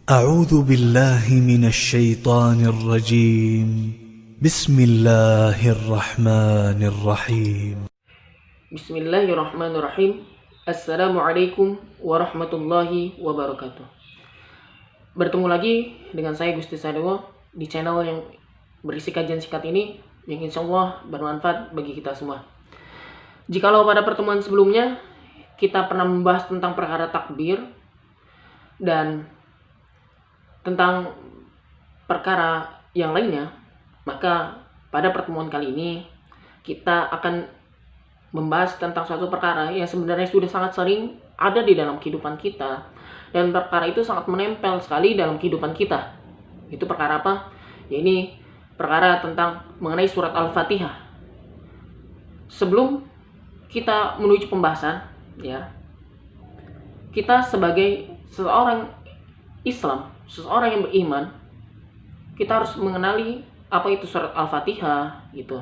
أعوذ بالله من الشيطان الرجيم بسم الله الرحمن الرحيم Bismillahirrahmanirrahim. Assalamualaikum warahmatullahi wabarakatuh. Bertemu lagi dengan saya Gusti Sadewo di channel yang berisi kajian singkat ini yang insya Allah bermanfaat bagi kita semua. Jikalau pada pertemuan sebelumnya kita pernah membahas tentang perkara takbir dan tentang perkara yang lainnya, maka pada pertemuan kali ini kita akan membahas tentang suatu perkara yang sebenarnya sudah sangat sering ada di dalam kehidupan kita, dan perkara itu sangat menempel sekali dalam kehidupan kita. Itu perkara apa? Ya, ini perkara tentang mengenai surat Al-Fatihah. Sebelum kita menuju pembahasan, ya, kita sebagai seorang Islam, seseorang yang beriman, kita harus mengenali apa itu surat Al-Fatihah gitu.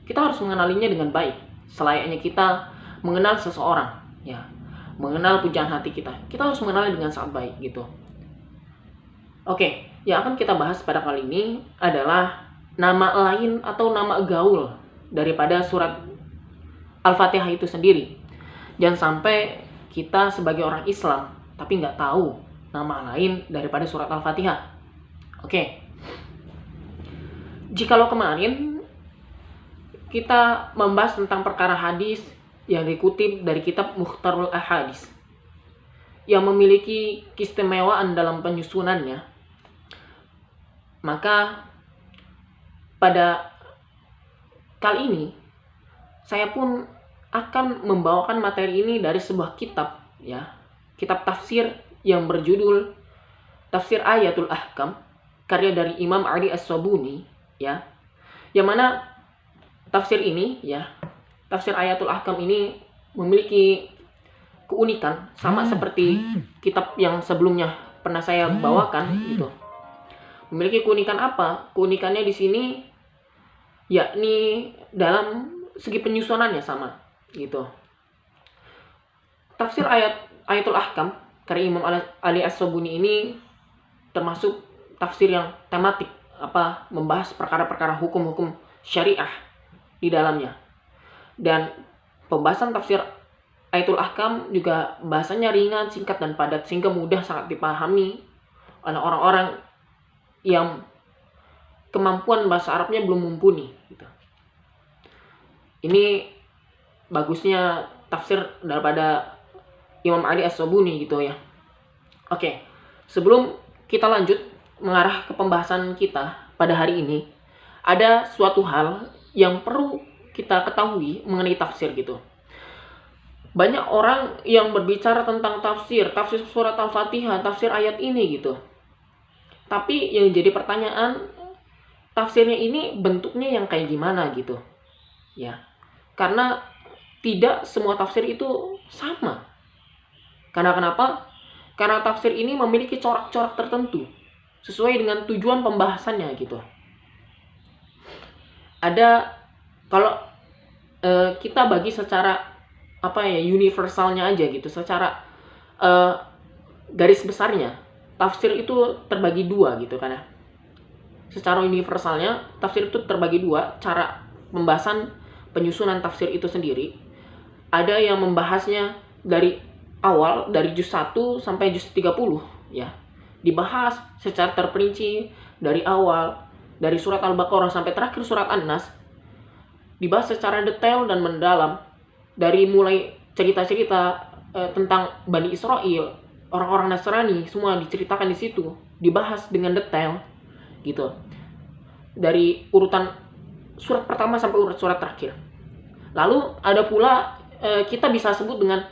Kita harus mengenalinya dengan baik, selayaknya kita mengenal seseorang, ya, mengenal pujaan hati kita. Kita harus mengenalnya dengan sangat baik gitu. Oke, yang akan kita bahas pada kali ini adalah nama lain atau nama gaul daripada surat Al-Fatihah itu sendiri. Jangan sampai kita sebagai orang Islam tapi nggak tahu nama lain daripada surat Al-Fatihah. Oke. Jikalau kemarin kita membahas tentang perkara hadis yang dikutip dari kitab Mukhtarul Ahadits yang memiliki keistimewaan dalam penyusunannya, maka pada kali ini saya pun akan membawakan materi ini dari sebuah kitab, ya, kitab tafsir yang berjudul Tafsir Ayatul Ahkam, karya dari Imam Ali As-Sabuni, ya. Yang mana tafsir ini, ya, Tafsir Ayatul Ahkam ini memiliki keunikan sama seperti kitab yang sebelumnya pernah saya bawakan gitu. Memiliki keunikan apa? Keunikannya di sini yakni dalam segi penyusunannya sama gitu. Tafsir Ayatul Ahkam karya Imam Ali As-Sabuni ini termasuk tafsir yang tematik, membahas perkara-perkara hukum-hukum syariah di dalamnya. Dan pembahasan tafsir Ayatul Ahkam juga bahasanya ringan, singkat, dan padat sehingga mudah sangat dipahami oleh orang-orang yang kemampuan bahasa Arabnya belum mumpuni gitu. Ini bagusnya tafsir daripada Imam Ali As-Sabuni gitu ya. Oke, sebelum kita lanjut mengarah ke pembahasan kita pada hari ini, ada suatu hal yang perlu kita ketahui mengenai tafsir gitu. Banyak orang yang berbicara tentang tafsir surat Al-Fatihah, tafsir ayat ini gitu. Tapi yang jadi pertanyaan, tafsirnya ini bentuknya yang kayak gimana gitu. Ya. Karena tidak semua tafsir itu sama. Karena kenapa? Karena tafsir ini memiliki corak-corak tertentu sesuai dengan tujuan pembahasannya gitu. Ada, kalau kita bagi secara universalnya aja gitu, secara garis besarnya tafsir itu terbagi dua gitu kan ya. Secara universalnya tafsir itu terbagi dua, cara pembahasan penyusunan tafsir itu sendiri. Ada yang membahasnya dari awal, dari juz 1 sampai juz 30 ya. Dibahas secara terperinci dari awal, dari surat Al-Baqarah sampai terakhir surat An-Nas. Dibahas secara detail dan mendalam, dari mulai cerita-cerita tentang Bani Israel, orang-orang Nasrani, semua diceritakan di situ, dibahas dengan detail gitu. Dari urutan surat pertama sampai surat terakhir. Lalu ada pula kita bisa sebut dengan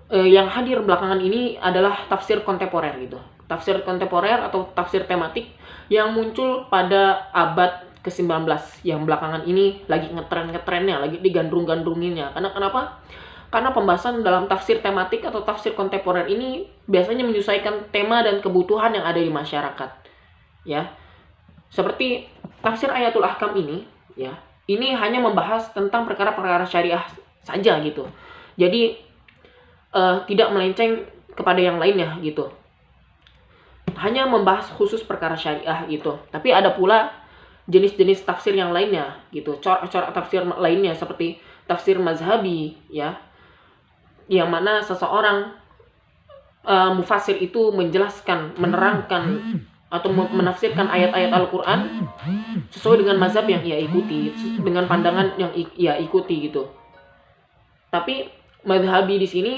yang hadir belakangan ini adalah tafsir kontemporer gitu. Tafsir kontemporer atau tafsir tematik yang muncul pada abad ke-19 yang belakangan ini lagi ngetren-ngetrennya, lagi digandrung-gandrunginnya. Karena kenapa? Karena pembahasan dalam tafsir tematik atau tafsir kontemporer ini biasanya menyesuaikan tema dan kebutuhan yang ada di masyarakat. Ya. Seperti tafsir Ayatul Ahkam ini, ya. Ini hanya membahas tentang perkara-perkara syariah saja gitu. Jadi tidak melenceng kepada yang lainnya gitu. hanya membahas khusus perkara syariah gitu. Tapi ada pula jenis-jenis tafsir yang lainnya gitu, corak-corak tafsir lainnya seperti tafsir mazhabi ya, yang mana seseorang mufasir itu menjelaskan, menerangkan atau menafsirkan ayat-ayat Al-Quran sesuai dengan mazhab yang ia ikuti, dengan pandangan yang ia ikuti gitu. Tapi mazhabi di sini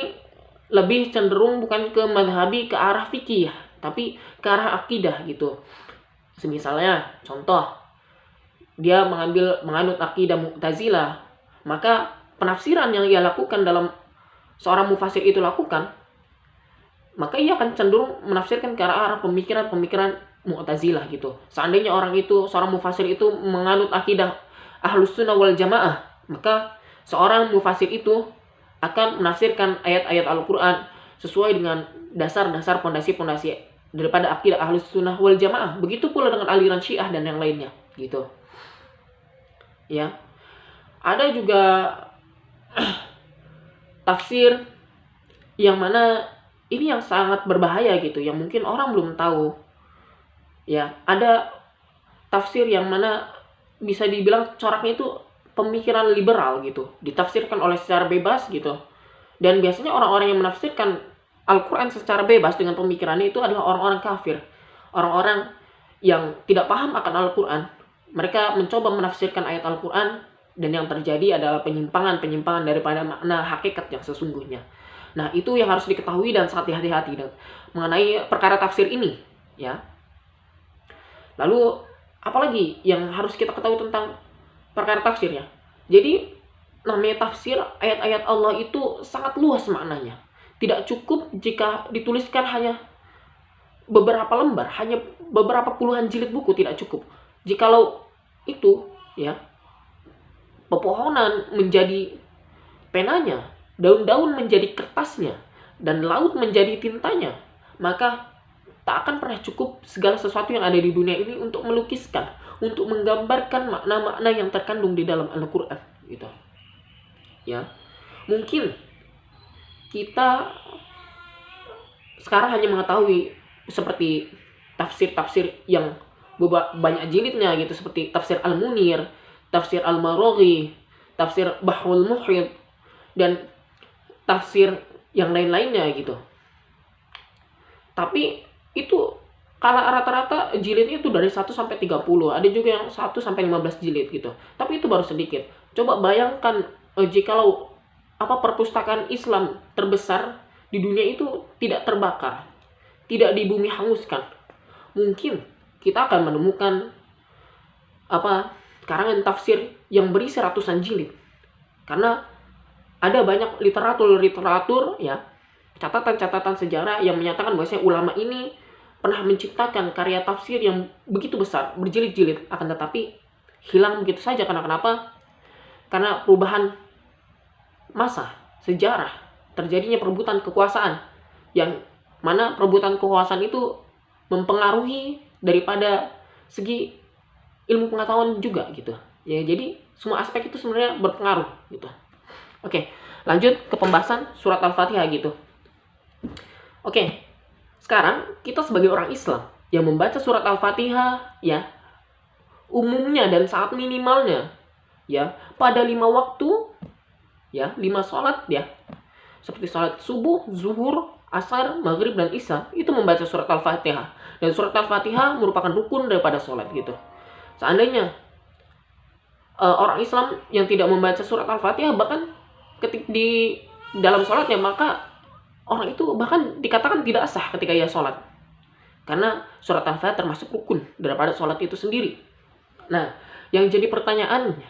lebih cenderung bukan ke mazhabi ke arah fikih, tapi ke arah akidah gitu. Misalnya contoh, dia menganut akidah Mu'tazilah, maka penafsiran yang ia lakukan dalam seorang mufasir itu lakukan, maka ia akan cenderung menafsirkan ke arah pemikiran-pemikiran Mu'tazilah gitu. Seandainya orang itu, seorang mufasir itu menganut akidah Ahlus Sunnah wal Jamaah, maka seorang mufasir itu akan menafsirkan ayat-ayat Al-Quran sesuai dengan dasar-dasar pondasi-pondasi daripada akidah Ahlus Sunnah wal Jamaah. Begitu pula dengan aliran Syiah dan yang lainnya gitu. Ya. Ada juga tafsir yang mana ini yang sangat berbahaya gitu, yang mungkin orang belum tahu. Ya, ada tafsir yang mana bisa dibilang coraknya itu pemikiran liberal gitu, ditafsirkan oleh secara bebas gitu. Dan biasanya orang-orang yang menafsirkan Al-Quran secara bebas dengan pemikirannya itu adalah orang-orang kafir, orang-orang yang tidak paham akan Al-Quran. Mereka mencoba menafsirkan ayat Al-Quran, dan yang terjadi adalah penyimpangan daripada makna hakikat yang sesungguhnya. Nah, itu yang harus diketahui dan sangat hati-hati mengenai perkara tafsir ini, ya. Lalu, apalagi yang harus kita ketahui tentang perkara tafsirnya? Jadi, namanya tafsir ayat-ayat Allah itu sangat luas maknanya. Tidak cukup jika dituliskan hanya beberapa lembar, hanya beberapa puluhan jilid buku, tidak cukup. Jikalau itu, ya, pepohonan menjadi penanya, daun-daun menjadi kertasnya, dan laut menjadi tintanya, maka tak akan pernah cukup segala sesuatu yang ada di dunia ini untuk melukiskan, untuk menggambarkan makna-makna yang terkandung di dalam Al-Quran gitu. Ya. Mungkin kita sekarang hanya mengetahui seperti tafsir-tafsir yang banyak jilidnya gitu, seperti tafsir Al-Munir, tafsir Al-Maraghi, tafsir Bahrul Muhit, dan tafsir yang lain-lainnya gitu. Tapi itu kalau rata-rata jilidnya itu dari 1 sampai 30, ada juga yang 1 sampai 15 jilid gitu. Tapi itu baru sedikit. Coba bayangkan jikalau perpustakaan Islam terbesar di dunia itu tidak terbakar, tidak di bumi hanguskan, mungkin kita akan menemukan karangan tafsir yang berisi ratusan jilid. Karena ada banyak literatur ya, catatan-catatan sejarah yang menyatakan bahwasanya ulama ini pernah menciptakan karya tafsir yang begitu besar, berjilid-jilid, akan tetapi hilang begitu saja. Karena kenapa? Karena perubahan masa, sejarah, terjadinya perebutan kekuasaan, yang mana perebutan kekuasaan itu mempengaruhi daripada segi ilmu pengetahuan juga gitu. Ya, jadi semua aspek itu sebenarnya berpengaruh gitu. Oke, lanjut ke pembahasan surat Al-Fatihah gitu. Oke, sekarang kita sebagai orang Islam yang membaca surat Al-Fatihah, ya, umumnya dan saat minimalnya, ya, pada 5 waktu, ya, 5 sholat, ya, seperti sholat subuh, zuhur, asar, maghrib, dan isya, itu membaca surat Al-Fatihah. Dan surat Al-Fatihah merupakan rukun daripada sholat gitu. Seandainya orang Islam yang tidak membaca surat Al-Fatihah bahkan di dalam sholatnya, maka orang itu bahkan dikatakan tidak sah ketika ia sholat. Karena surat Al-Fatihah termasuk rukun daripada sholat itu sendiri. Nah, yang jadi pertanyaannya,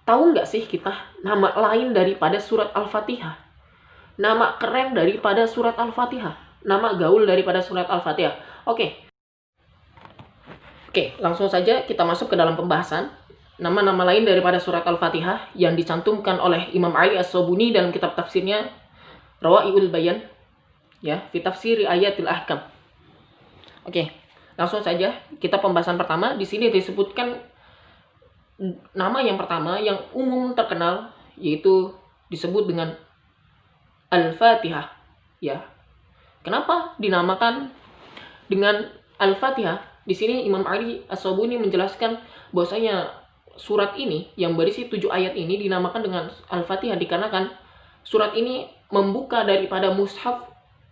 tahu nggak sih kita nama lain daripada surat Al-Fatihah? Nama keren daripada surat Al-Fatihah? Nama gaul daripada surat Al-Fatihah? Oke, langsung saja kita masuk ke dalam pembahasan. Nama-nama lain daripada surat Al-Fatihah yang dicantumkan oleh Imam Ali As-Sabuni dalam kitab tafsirnya Rawaiul Bayan, ya, fi tafsiri ayatil ahkam. Oke, langsung saja kita pembahasan pertama. Di sini disebutkan nama yang pertama yang umum terkenal, yaitu disebut dengan Al-Fatihah, ya. Kenapa dinamakan dengan Al-Fatihah. Di sini Imam Ali As-Sabuni menjelaskan bahwasanya surat ini yang berisi 7 ayat ini dinamakan dengan Al-Fatihah dikarenakan surat ini membuka daripada mushaf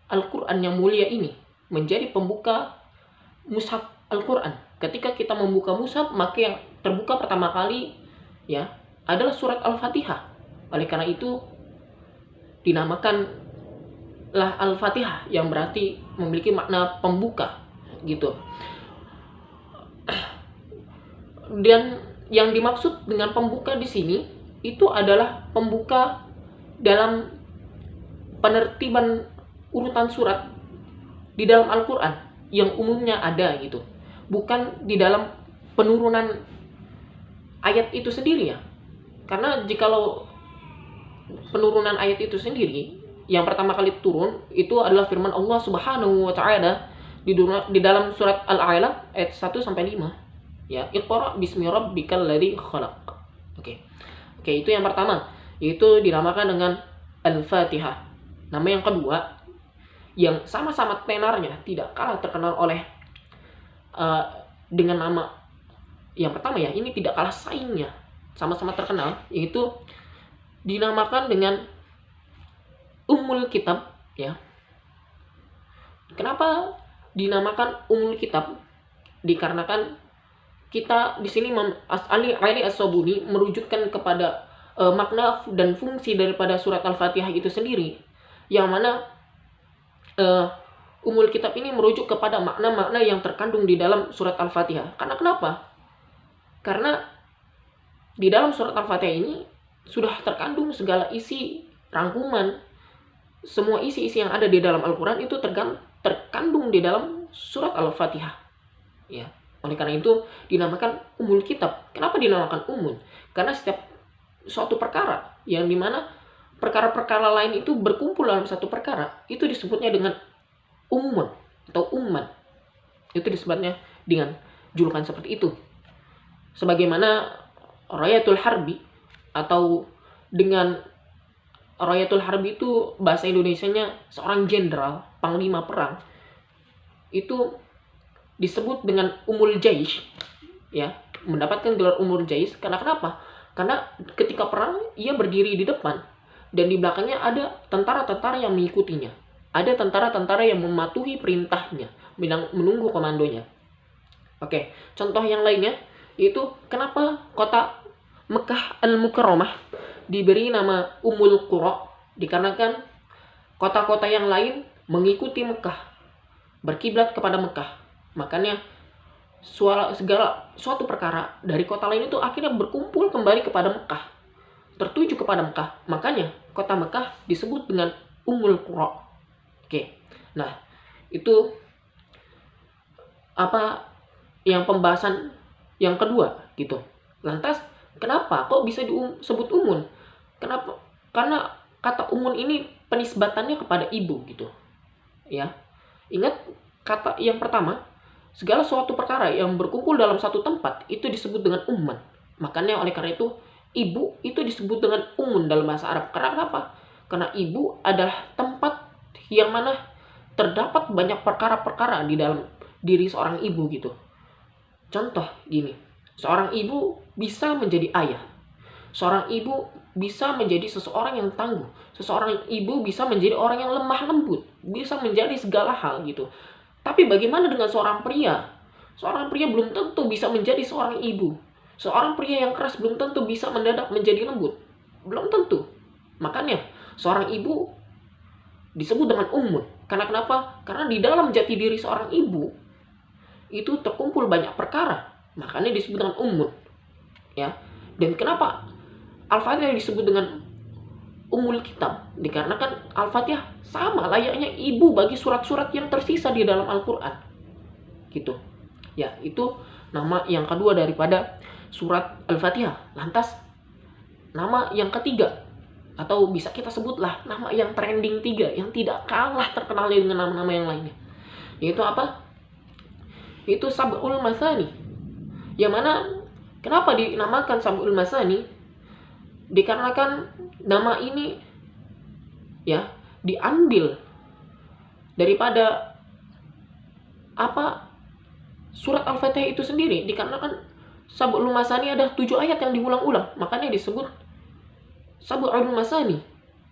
Al-Quran yang mulia ini, menjadi pembuka mushaf Al-Quran. Ketika kita membuka mushaf, maka yang terbuka pertama kali ya adalah surat Al-Fatihah. Oleh karena itu dinamakan lah Al-Fatihah, yang berarti memiliki makna pembuka gitu. Dan yang dimaksud dengan pembuka di sini itu adalah pembuka dalam penertiban urutan surat di dalam Al-Quran yang umumnya ada gitu, bukan di dalam penurunan ayat itu sendiri ya. Karena jikalau penurunan ayat itu sendiri, yang pertama kali turun itu adalah firman Allah Subhanahu wa taala di dalam surat Al-A'la ayat 1 sampai 5. Ya, Iqra bismi rabbikal ladzi khalaq. Oke, itu yang pertama, yaitu dinamakan dengan Al-Fatihah. Nama yang kedua yang sama-sama tenarnya tidak kalah terkenal oleh dengan nama yang pertama ya, ini tidak kalah saingnya, sama-sama terkenal, yaitu dinamakan dengan Ummul Kitab ya. Kenapa dinamakan Ummul Kitab? Dikarenakan kita di sini Ali As-Sabuni merujukkan kepada makna dan fungsi daripada surat Al-Fatihah itu sendiri, yang mana Ummul Kitab ini merujuk kepada makna-makna yang terkandung di dalam surat Al-Fatihah. Karena kenapa? Karena di dalam surat Al-Fatihah ini sudah terkandung segala isi rangkuman, semua isi-isi yang ada di dalam Al-Quran itu terkandung di dalam surat Al-Fatihah ya. Oleh karena itu dinamakan Ummul Kitab. Kenapa dinamakan Ummul? Karena setiap suatu perkara yang dimana perkara-perkara lain itu berkumpul dalam satu perkara, itu disebutnya dengan Ummun atau Umman. Itu disebutnya dengan julukan seperti itu. Sebagaimana Rayatul Harbi, atau dengan Rayatul Harbi itu bahasa Indonesianya seorang jenderal, panglima perang. Itu disebut dengan Ummul Jaish ya, mendapatkan gelar Ummul Jaish. Karena kenapa? Karena ketika perang ia berdiri di depan dan di belakangnya ada tentara-tentara yang mengikutinya. Ada tentara-tentara yang mematuhi perintahnya, menunggu komandonya. Oke, contoh yang lainnya itu kenapa kota Mekah Al-Mukarramah diberi nama Ummul Qura? Dikarenakan kota-kota yang lain mengikuti Mekah, berkiblat kepada Mekah. Makanya suatu perkara dari kota lain itu akhirnya berkumpul kembali kepada Mekah, tertuju kepada Mekah. Makanya kota Mekah disebut dengan Ummul Qura. Oke, nah itu apa yang pembahasan yang kedua gitu. Lantas kenapa kok bisa disebut umun? Kenapa? Karena kata umun ini penisbatannya kepada ibu gitu. Ya. Ingat kata yang pertama, segala suatu perkara yang berkumpul dalam satu tempat itu disebut dengan umman. Makanya oleh karena itu ibu itu disebut dengan umun dalam bahasa Arab. Karena kenapa? Karena ibu adalah tempat yang mana terdapat banyak perkara-perkara di dalam diri seorang ibu gitu. Contoh gini, seorang ibu bisa menjadi ayah. Seorang ibu bisa menjadi seseorang yang tangguh. Seseorang ibu bisa menjadi orang yang lemah lembut. Bisa menjadi segala hal gitu. Tapi bagaimana dengan seorang pria? Seorang pria belum tentu bisa menjadi seorang ibu. Seorang pria yang keras belum tentu bisa mendadak menjadi lembut. Belum tentu. Makanya seorang ibu disebut dengan ummun. Karena kenapa? Karena di dalam jati diri seorang ibu itu terkumpul banyak perkara. Makanya disebut dengan ummun. Ya. Dan kenapa Al-Fatihah disebut dengan Ummul Kitab? Dikarenakan Al-Fatihah sama layaknya ibu bagi surat-surat yang tersisa di dalam Al-Quran. Gitu. Ya, itu nama yang kedua daripada surat Al-Fatihah. Lantas nama yang ketiga, atau bisa kita sebutlah nama yang trending 3, yang tidak kalah terkenal dengan nama-nama yang lainnya, yaitu apa? Itu Sab'ul Masani. Yang mana kenapa dinamakan Sab'ul Masani? Dikarenakan nama ini ya diambil daripada apa surat Al-Fatihah itu sendiri, dikarenakan Sab'ul Masani ada 7 ayat yang diulang-ulang, makanya disebut Sab'ul Masani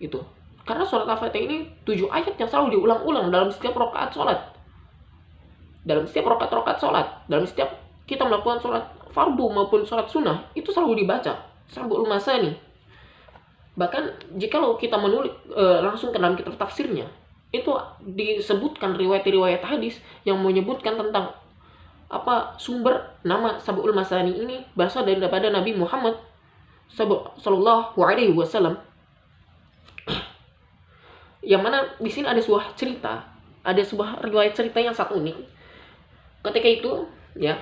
itu. Karena surat Al-Fatihah ini 7 ayat yang selalu diulang-ulang dalam setiap rakaat sholat. Dalam setiap rakaat sholat, dalam setiap kita melakukan sholat fardu maupun sholat sunnah, itu selalu dibaca Sab'ul Masani. Bahkan jikalau kita menulis langsung ke dalam kitab tafsirnya, itu disebutkan riwayat-riwayat hadis yang menyebutkan tentang apa sumber nama Sab'ul Masani ini berasal daripada Nabi Muhammad sallallahu alaihi wasallam. Yang mana di sini ada sebuah cerita, ada sebuah riwayat cerita yang sangat unik. Ketika itu, ya,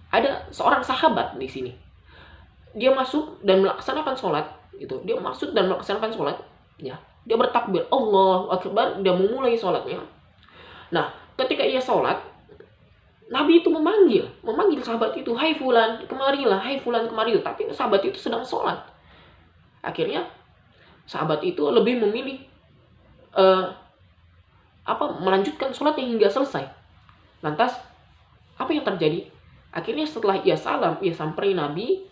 ada seorang sahabat di sini. Dia masuk dan melaksanakan sholat, gitu. Dia masuk dan melaksanakan sholat, ya. Dia bertakbir, Allahu Akbar, dia memulai sholatnya. Nah, ketika ia sholat, Nabi itu memanggil sahabat itu, hai fulan, kemarilah, hai fulan, kemarilah. Tapi sahabat itu sedang sholat. Akhirnya, sahabat itu lebih memilih melanjutkan sholatnya hingga selesai. Lantas, apa yang terjadi? Akhirnya setelah ia salam, ia samperin Nabi.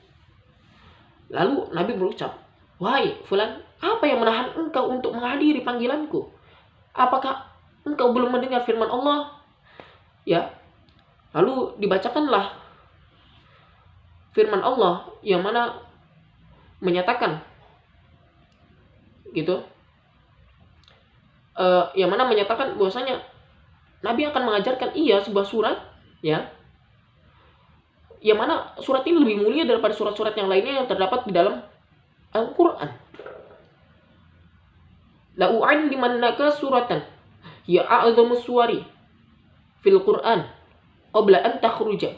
Lalu Nabi berucap, wahai fulan, apa yang menahan engkau untuk menghadiri panggilanku? Apakah engkau belum mendengar firman Allah? Ya. Lalu dibacakanlah firman Allah yang mana menyatakan gitu. Yang mana menyatakan bahwasanya Nabi akan mengajarkan ia sebuah surat, ya, yang mana surat ini lebih mulia daripada surat-surat yang lainnya yang terdapat di dalam Al-Quran. La u'allimannaka suratan ya a'zamu suwari fil Quran qabla an takhruja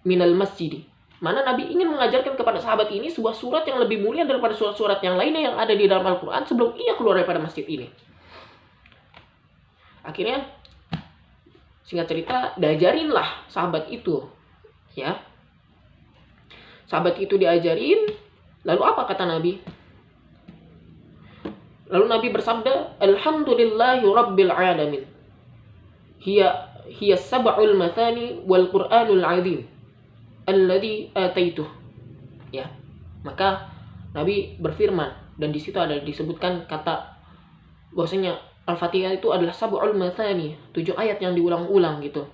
minal masjid. Mana Nabi ingin mengajarkan kepada sahabat ini sebuah surat yang lebih mulia daripada surat-surat yang lainnya yang ada di dalam Al-Quran sebelum ia keluar daripada masjid ini. Akhirnya, singkat cerita, diajarinlah sahabat itu, ya. Sahabat itu diajarin, lalu apa kata Nabi? Lalu Nabi bersabda, Alhamdulillahi Rabbil Alamin. Hiya sab'ul mathani wal Qur'anul azim alladhi ataituh. Ya. Maka Nabi berfirman, dan di situ ada disebutkan kata bahwasanya Al-Fatihah itu adalah sab'ul mathani, 7 ayat yang diulang-ulang gitu.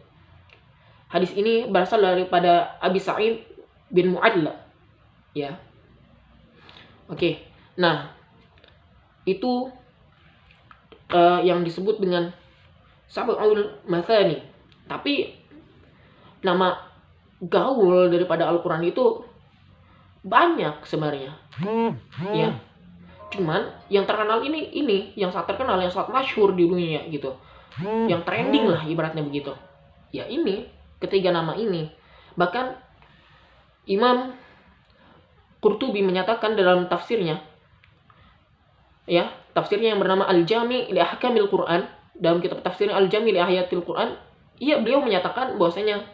Hadis ini berasal daripada Abi Sa'id bin Mu'adla. Ya. Oke. Nah, itu yang disebut dengan sab'ul mathani. Tapi nama gaul daripada Al-Qur'an itu banyak sebenarnya. Ya. Cuman yang terkenal ini yang sangat terkenal, yang sangat masyhur di dunia gitu. Yang trending lah ibaratnya begitu. Ya ini, ketiga nama ini. Bahkan Imam Qurtubi menyatakan dalam tafsirnya, ya, tafsirnya yang bernama Al-Jami' li Ahkamil Quran, dalam kitab tafsirnya Al-Jami' li Ahyatil Quran, beliau menyatakan bahwasanya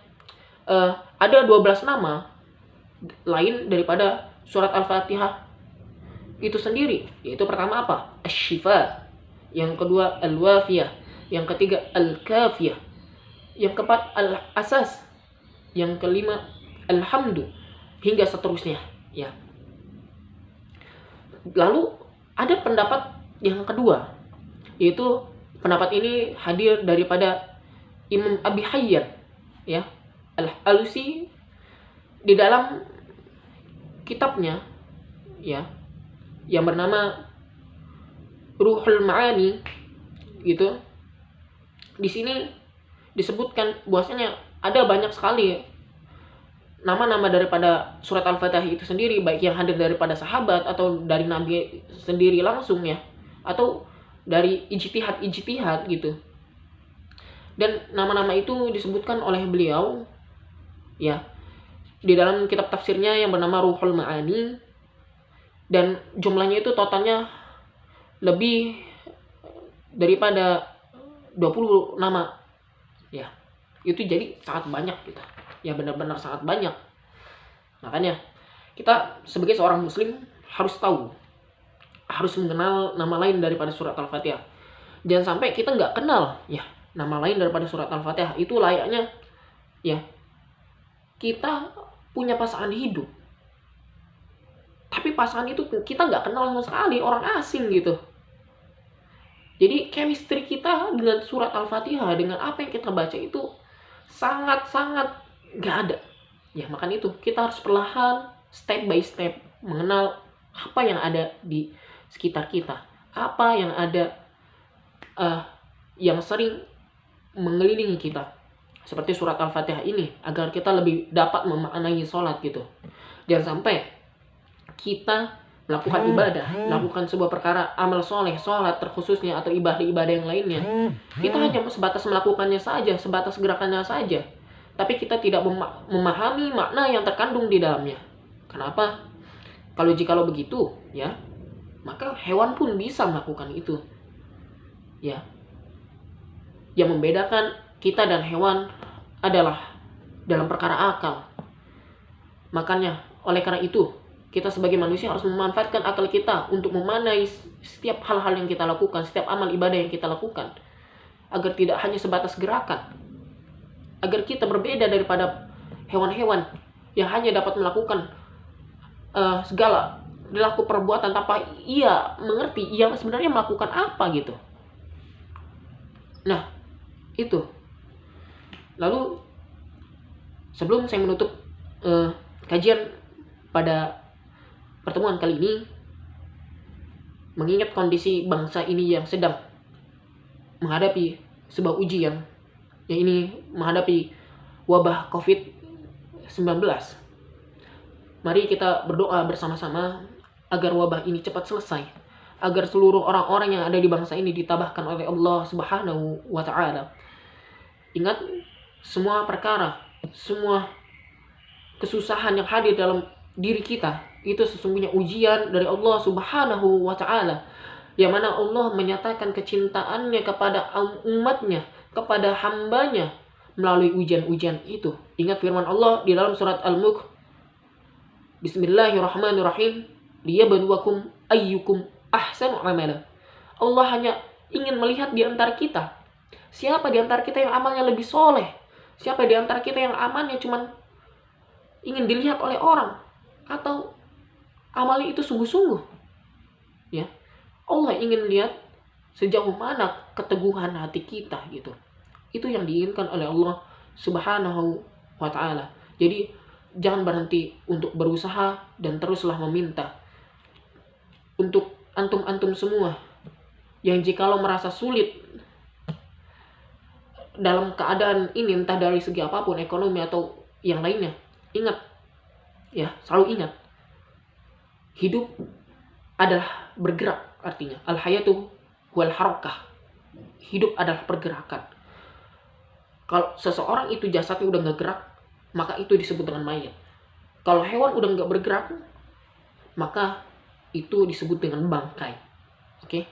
ada 12 nama lain daripada surat Al-Fatihah itu sendiri. Yaitu pertama apa? Asy-Syifa. Yang kedua Al-Wafiyah. Yang ketiga Al-Kafiyah. Yang keempat Al-Asas. Yang kelima Alhamdu. Hingga seterusnya, ya. Lalu ada pendapat yang kedua, yaitu pendapat ini hadir daripada Imam Abi Hayyan, ya, Al-Alusi, di dalam kitabnya, ya, yang bernama Ruhul Ma'ani, gitu. Di sini disebutkan bahwasanya ada banyak sekali nama-nama daripada surat Al-Fatihah itu sendiri, baik yang hadir daripada sahabat atau dari Nabi sendiri langsung, ya, atau dari ijtihad gitu. Dan nama-nama itu disebutkan oleh beliau, ya, di dalam kitab tafsirnya yang bernama Ruhul Ma'ani, dan jumlahnya itu totalnya lebih daripada 20 nama, ya. Itu jadi sangat banyak gitu. Ya, benar-benar sangat banyak. Makanya kita sebagai seorang muslim harus tahu, harus mengenal nama lain daripada surat Al-Fatihah. Jangan sampai kita nggak kenal, ya, nama lain daripada surat Al-Fatihah. Itu layaknya ya kita punya pasangan hidup, tapi pasangan itu kita nggak kenal sama sekali, orang asing gitu. Jadi chemistry kita dengan surat Al-Fatihah, dengan apa yang kita baca itu sangat-sangat nggak ada. Ya makanya itu kita harus perlahan, step by step mengenal apa yang ada di sekitar kita, apa yang ada yang sering mengelilingi kita, seperti surat Al-Fatihah ini, agar kita lebih dapat memaknai sholat gitu. Jangan sampai kita melakukan ibadah, melakukan sebuah perkara amal soleh, sholat terkhususnya atau ibadah-ibadah yang lainnya, kita hanya sebatas melakukannya saja, sebatas gerakannya saja, tapi kita tidak memahami makna yang terkandung di dalamnya. Kenapa? Jikalau begitu, ya, maka hewan pun bisa melakukan itu. Ya, yang membedakan kita dan hewan adalah dalam perkara akal. Makanya, oleh karena itu, kita sebagai manusia harus memanfaatkan akal kita untuk memanai setiap hal-hal yang kita lakukan, setiap amal ibadah yang kita lakukan, agar tidak hanya sebatas gerakan, agar kita berbeda daripada hewan-hewan yang hanya dapat melakukan segala perilaku perbuatan tanpa ia mengerti ia sebenarnya melakukan apa gitu. Nah, itu. Lalu sebelum saya menutup kajian pada pertemuan kali ini, mengingat kondisi bangsa ini yang sedang menghadapi sebuah ujian, yang ini menghadapi wabah COVID-19. Mari kita berdoa bersama-sama agar wabah ini cepat selesai, agar seluruh orang-orang yang ada di bangsa ini ditabahkan oleh Allah Subhanahu wa Ta'ala. Ingat, semua perkara, semua kesusahan yang hadir dalam diri kita itu sesungguhnya ujian dari Allah Subhanahu wa Ta'ala, yang mana Allah menyatakan kecintaannya kepada umatnya, kepada hambanya melalui ujian-ujian itu. Ingat firman Allah di dalam surat Al-Mulk, Bismillahirrahmanirrahim, liyabluwakum ayyukum ahsanu amala. Allah hanya ingin melihat di antara kita, siapa di antara kita yang amalnya lebih soleh, siapa di antara kita yang amalnya cuman ingin dilihat oleh orang, atau amalnya itu sungguh-sungguh. Ya, Allah ingin lihat sejauh mana keteguhan hati kita gitu. Itu yang diinginkan oleh Allah Subhanahu wa Ta'ala. Jadi jangan berhenti untuk berusaha dan teruslah meminta. Untuk antum-antum semua yang jikalau merasa sulit dalam keadaan ini, entah dari segi apapun, ekonomi atau yang lainnya, ingat, ya, selalu ingat, hidup adalah bergerak. Artinya al-hayatu wal harakah, hidup adalah pergerakan. Kalau seseorang itu jasadnya udah nggak gerak, maka itu disebut dengan mayat. Kalau hewan udah nggak bergerak, maka itu disebut dengan bangkai. Oke?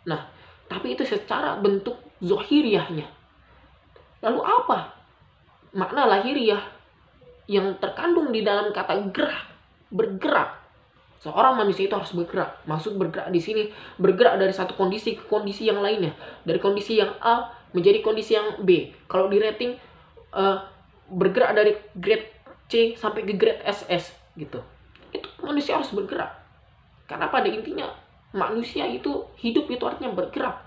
Nah, tapi itu secara bentuk zohiriyahnya. Lalu apa makna lahiriah yang terkandung di dalam kata gerak, bergerak? Seorang manusia itu harus bergerak. Maksud bergerak di sini, bergerak dari satu kondisi ke kondisi yang lainnya, dari kondisi yang A menjadi kondisi yang B. Kalau di rating bergerak dari grade C sampai ke grade SS gitu. Itu manusia harus bergerak. Karena pada intinya manusia itu hidup itu artinya bergerak.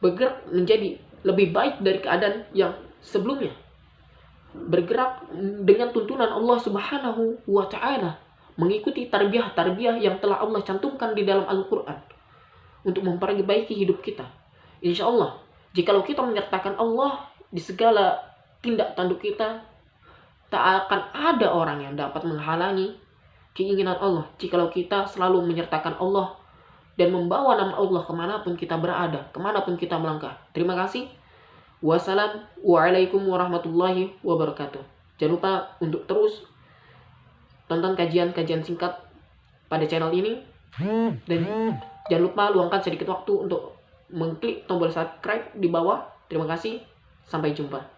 Bergerak menjadi lebih baik dari keadaan yang sebelumnya. Bergerak dengan tuntunan Allah Subhanahu wa Ta'ala, mengikuti tarbiyah yang telah Allah cantumkan di dalam Al-Quran untuk memperbaiki hidup kita. Insya Allah, jikalau kita menyertakan Allah di segala tindak tanduk kita, tak akan ada orang yang dapat menghalangi keinginan Allah jikalau kita selalu menyertakan Allah dan membawa nama Allah kemanapun kita berada, kemanapun kita melangkah. Terima kasih. Wassalamualaikum warahmatullahi wabarakatuh. Jangan lupa untuk terus tonton kajian-kajian singkat pada channel ini, dan jangan lupa luangkan sedikit waktu untuk mengklik tombol subscribe di bawah. Terima kasih, sampai jumpa.